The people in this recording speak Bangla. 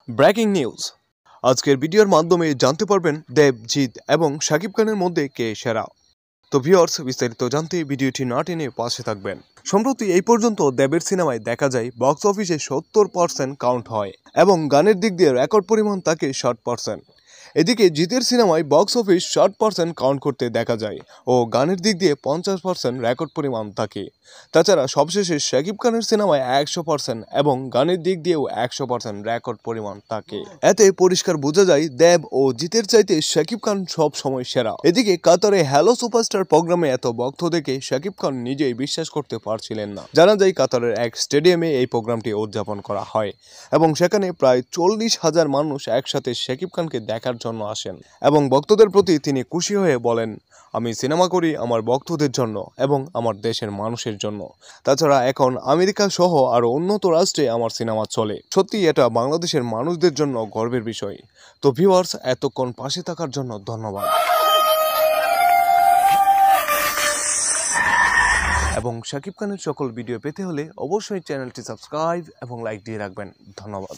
Breaking news. আজকের ভিডিওর মাধ্যমে জানতে পারবেন দেব, জিৎ এবং শাকিব খানের মধ্যে কে সেরা। তো ভিউয়ার্স, বিস্তারিত জানতে ভিডিওটি না টেনে পাশে থাকবেন। সম্প্রতি এই পর্যন্ত দেবের সিনেমায় দেখা যায় বক্স অফিসে 70% কাউন্ট হয় এবং গানের দিক দিয়ে রেকর্ড পরিমাণ থাকে 60%। এদিকে জিতের সিনেমায় বক্স অফিস 60% কাউন্ট করতে দেখা যায় ও গানের দিক দিয়ে 50% রেকর্ড পরিমাণ থাকে। তাছাড়া সবশেষে শাকিব খানের সিনেমায় 100% এবং গানের দিক দিয়েও 100% রেকর্ড পরিমাণ থাকে। এতে পরিষ্কার বোঝা যায় দেব ও জিতের চাইতে শাকিব খান সব সময় সেরা। এদিকে কাতারে হ্যালো সুপারস্টার প্রোগ্রামে এত ভক্ত দেখে শাকিব খান নিজেই বিশ্বাস করতে পারছিলেন না। জানা যায় কাতারের এক স্টেডিয়ামে এই প্রোগ্রামটি উদযাপন করা হয় এবং সেখানে প্রায় 40,000 মানুষ একসাথে শাকিব খানকে দেখার জন্য আসেন এবং ভক্তদের প্রতি তিনি খুশি হয়ে বলেন, আমি সিনেমা করি আমার ভক্তদের জন্য এবং আমার দেশের মানুষের জন্য। তাছাড়া এখন আমেরিকা সহ আরো উন্নত রাষ্ট্রে আমার সিনেমা চলে। সত্যি এটা বাংলাদেশের মানুষদের জন্য গর্বের বিষয়। তো ভিউয়ার্স, এতক্ষণ পাশে থাকার জন্য ধন্যবাদ এবং শাকিব খানের সকল ভিডিও পেতে হলে অবশ্যই চ্যানেলটি সাবস্ক্রাইব এবং লাইক দিয়ে রাখবেন। ধন্যবাদ।